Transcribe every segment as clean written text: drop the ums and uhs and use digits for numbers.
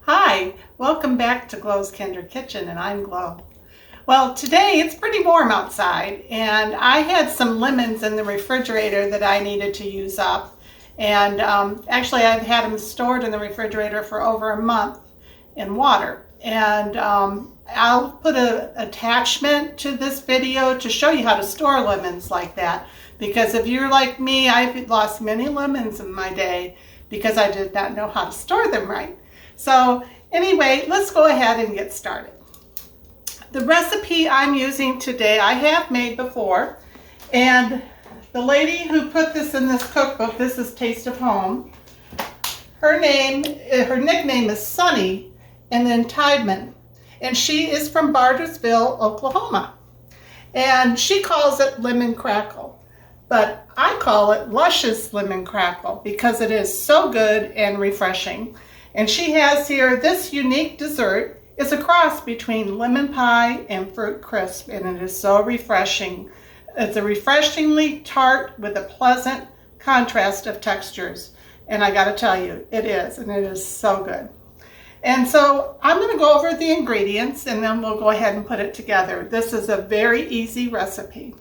Hi, welcome back to Glow's Kinder Kitchen, and I'm Glow. Well, today it's pretty warm outside, and I had some lemons in the refrigerator that I needed to use up. And actually, I've had them stored in the refrigerator for over a month in water. And I'll put an attachment to this video to show you how to store lemons like that. Because if you're like me, I've lost many lemons in my day because I did not know how to store them right. So anyway, let's go ahead and get started. The recipe I'm using today, I have made before, and the lady who put this in this cookbook, this is Taste of Home, her nickname is Sunny, and then Tideman, and she is from Bartersville, Oklahoma, and she calls it lemon crackle, but I call it Lucious lemon crackle because it is so good and refreshing. And she has here this unique dessert. It's a cross between lemon pie and fruit crisp, and it is so refreshing. It's a refreshingly tart with a pleasant contrast of textures. And I gotta tell you, it is, and it is so good. And so I'm gonna go over the ingredients and then we'll go ahead and put it together. This is a very easy recipe.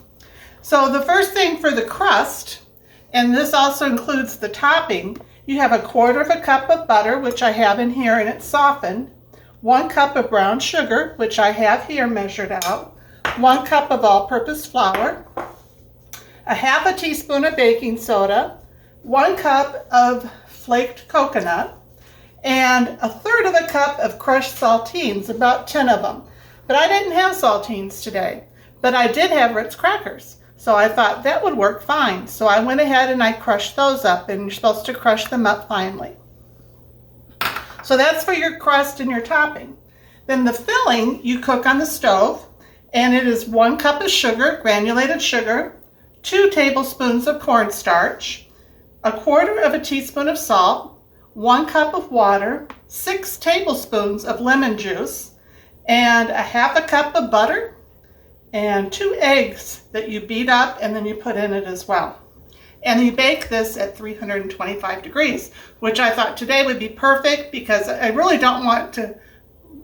So the first thing for the crust, and this also includes the topping, you have 1/4 cup of butter, which I have in here and it's softened, 1 cup of brown sugar, which I have here measured out, 1 cup of all-purpose flour, 1/2 teaspoon of baking soda, 1 cup of flaked coconut, and 1/3 cup of crushed saltines, about 10 of them. But I didn't have saltines today, but I did have Ritz Crackers. So I thought that would work fine. So I went ahead and I crushed those up, and you're supposed to crush them up finely. So that's for your crust and your topping. Then the filling you cook on the stove, and it is 1 cup of sugar, granulated sugar, 2 tablespoons of cornstarch, 1/4 teaspoon of salt, 1 cup of water, 6 tablespoons of lemon juice, and 1/2 cup of butter, and 2 eggs that you beat up and then you put in it as well. And you bake this at 325 degrees, which I thought today would be perfect because I really don't want to,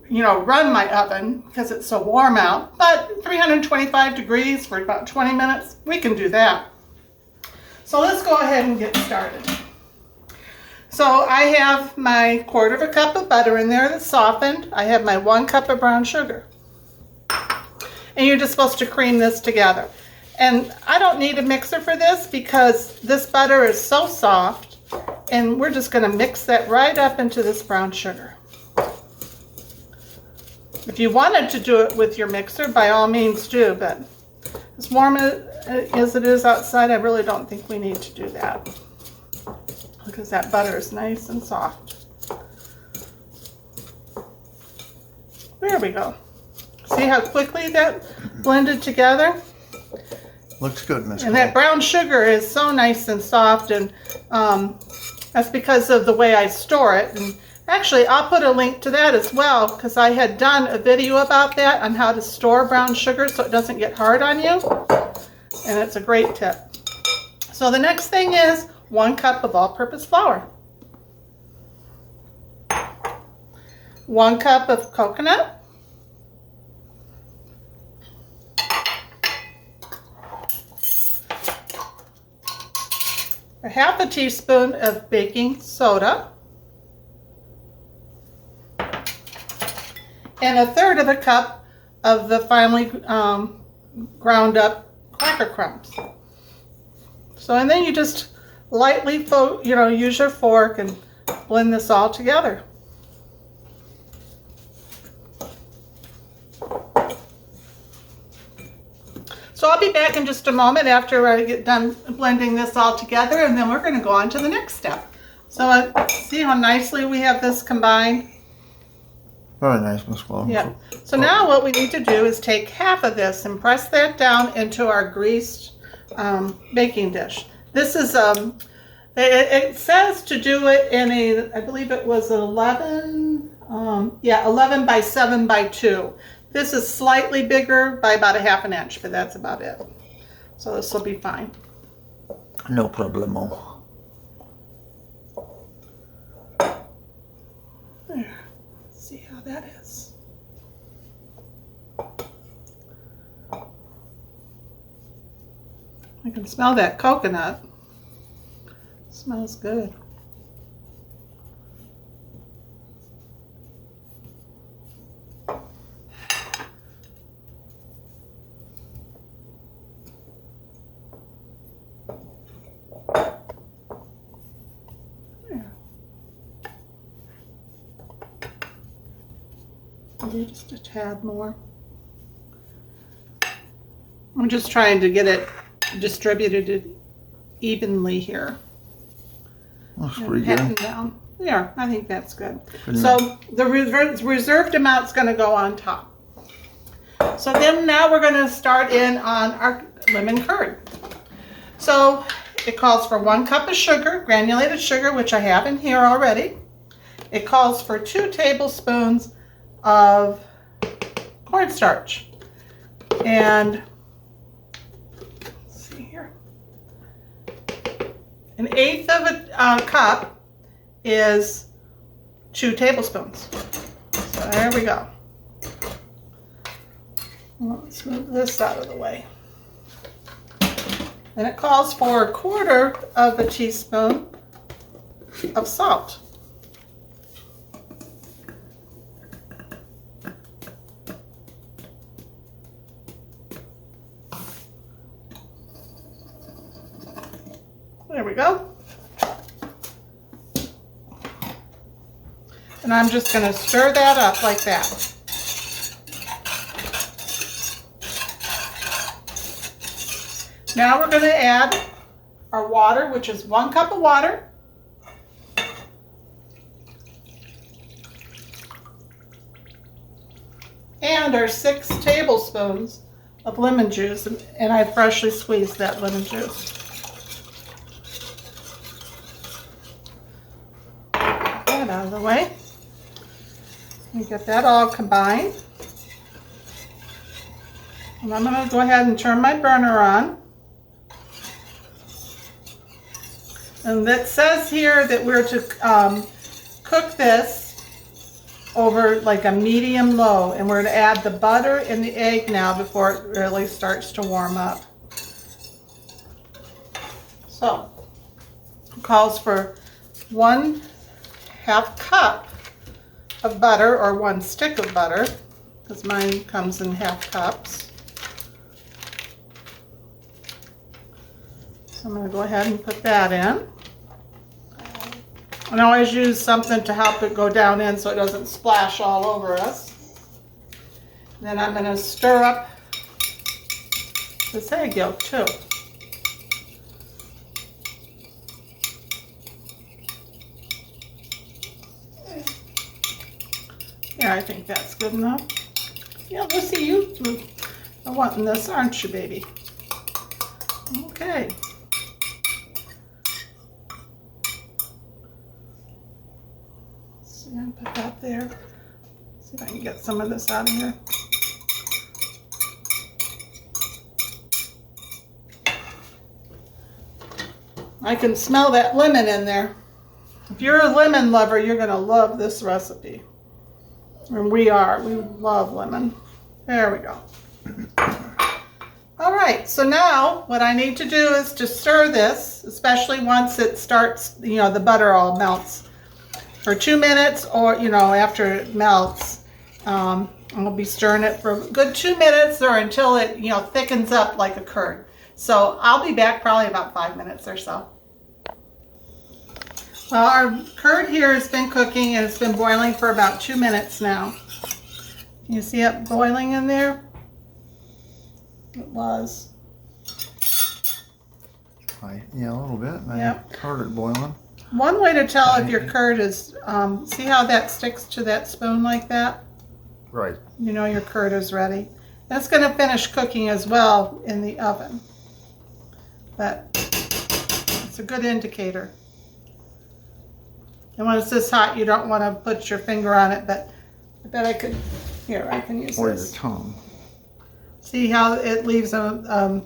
run my oven because it's so warm out. But 325 degrees for about 20 minutes, we can do that. So let's go ahead and get started. So I have my 1/4 cup of butter in there that's softened. I have my 1 cup of brown sugar. And you're just supposed to cream this together. And I don't need a mixer for this because this butter is so soft, and we're just going to mix that right up into this brown sugar. If you wanted to do it with your mixer, by all means do, but as warm as it is outside, I really don't think we need to do that because that butter is nice and soft. There we go. See how quickly that blended together? Looks good, Miss. And that brown sugar is so nice and soft, and that's because of the way I store it. And actually, I'll put a link to that as well because I had done a video about that on how to store brown sugar so it doesn't get hard on you. And it's a great tip. So the next thing is 1 cup of all-purpose flour, 1 cup of coconut, 1/2 teaspoon of baking soda, and 1/3 cup of the finely ground up cracker crumbs. So, and then you just lightly, use your fork and blend this all together. So I'll be back in just a moment after I get done blending this all together, and then we're going to go on to the next step. So see how nicely we have this combined? Very nice, Miss Glow. Yeah. So now what we need to do is take half of this and press that down into our greased baking dish. This is, it says to do it in I believe it was 11 by 7 by 2. This is slightly bigger by about 1/2 inch, but that's about it. So this will be fine. No problemo. There. how that is. I can smell that coconut. Smells good. Maybe just a tad more. I'm just trying to get it distributed evenly here. That's pretty good. Down. There, I think that's good. Pretty so much. the reserved amount's going to go on top. So then now we're going to start in on our lemon curd. So it calls for 1 cup of sugar, granulated sugar, which I have in here already. It calls for 2 tablespoons of cornstarch. And let's see here. 1/8 of a cup is 2 tablespoons. So there we go. Let's move this out of the way. And it calls for 1/4 of a teaspoon of salt. There we go. And I'm just going to stir that up like that. Now we're going to add our water, which is 1 cup of water. And our 6 tablespoons of lemon juice. And I freshly squeezed that lemon juice. Out of the way. And get that all combined. And I'm going to go ahead and turn my burner on. And it says here that we're to cook this over like a medium low, and we're to add the butter and the egg now before it really starts to warm up. So it calls for 1/2 cup of butter, or 1 stick of butter, because mine comes in 1/2 cups. So I'm going to go ahead and put that in. And I always use something to help it go down in so it doesn't splash all over us. And then I'm going to stir up this egg yolk too. Yeah, I think that's good enough. Yeah, Lucy, you are wanting this, aren't you, baby? Okay. So I'm going to put that there. See if I can get some of this out of here. I can smell that lemon in there. If you're a lemon lover, you're going to love this recipe. And we love lemon. There we go. All right, so now what I need to do is to stir this, especially once it starts, the butter all melts, for 2 minutes, or, after it melts. I'll be stirring it for a good 2 minutes, or until it, thickens up like a curd. So I'll be back probably about 5 minutes or so. Well, our curd here has been cooking, and it's been boiling for about 2 minutes now. You see it boiling in there? It was. Yeah, a little bit. I Yep. heard it boiling. One way to tell if your curd is, see how that sticks to that spoon like that? Right. You know your curd is ready. That's going to finish cooking as well in the oven. But it's a good indicator. And when it's this hot, you don't want to put your finger on it, but I bet I could, here, I can use Or your this. tongue. See how it leaves a,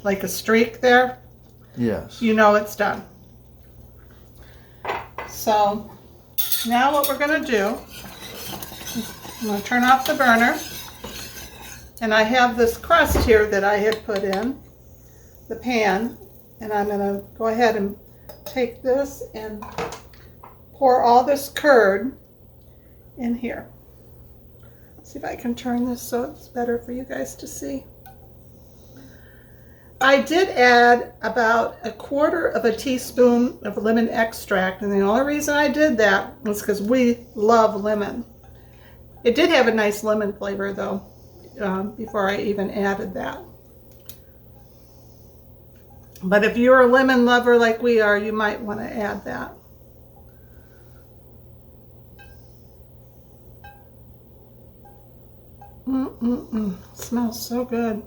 like a streak there? Yes. You know it's done. So now what we're going to do is I'm going to turn off the burner. And I have this crust here that I had put in the pan. And I'm going to go ahead and take this and pour all this curd in here. See if I can turn this so it's better for you guys to see. I did add about 1/4 teaspoon of lemon extract, and the only reason I did that was because we love lemon. It did have a nice lemon flavor though, before I even added that. But if you're a lemon lover like we are, you might want to add that. Smells so good.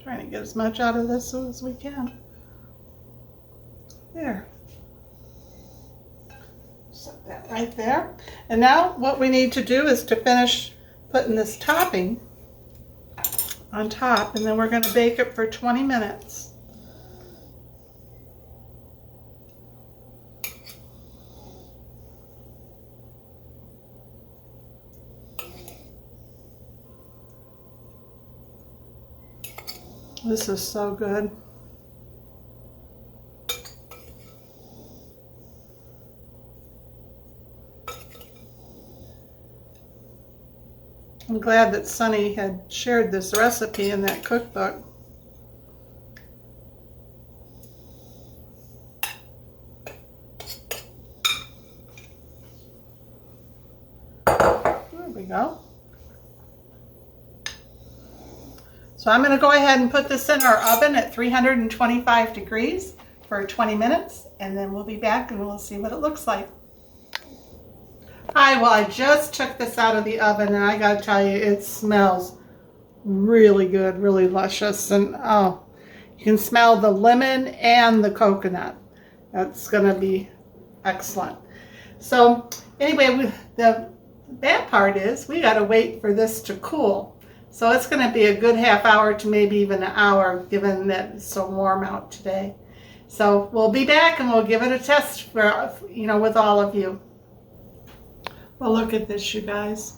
Trying to get as much out of this as we can. There. Set that right there. And now what we need to do is to finish putting this topping on top, and then we're going to bake it for 20 minutes. This is so good. I'm glad that Sunny had shared this recipe in that cookbook. There we go. So I'm going to go ahead and put this in our oven at 325 degrees for 20 minutes, and then we'll be back and we'll see what it looks like. Hi, well, I just took this out of the oven, and I got to tell you, it smells really good, really luscious, and oh, you can smell the lemon and the coconut. That's going to be excellent. So anyway, the bad part is we got to wait for this to cool. So it's going to be a good half hour to maybe even an hour, given that it's so warm out today. So we'll be back and we'll give it a test for, with all of you. Well, look at this, you guys.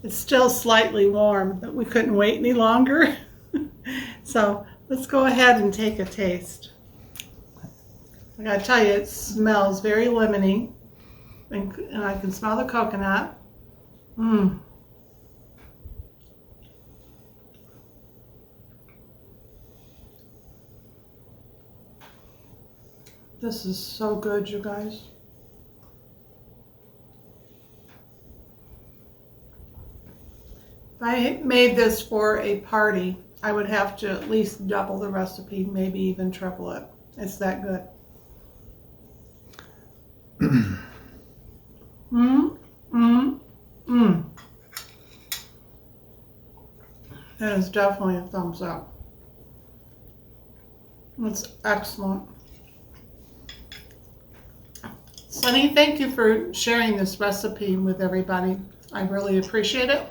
It's still slightly warm, but we couldn't wait any longer. So let's go ahead and take a taste. I gotta tell you, it smells very lemony, and I can smell the coconut. This is so good, you guys. If I made this for a party, I would have to at least double the recipe, maybe even triple it. It's that good. That is definitely a thumbs up. It's excellent. Sunny, thank you for sharing this recipe with everybody. I really appreciate it.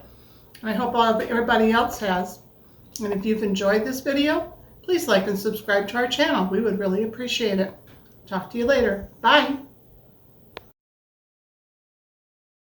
And I hope everybody else has. And if you've enjoyed this video, please like and subscribe to our channel. We would really appreciate it. Talk to you later. Bye.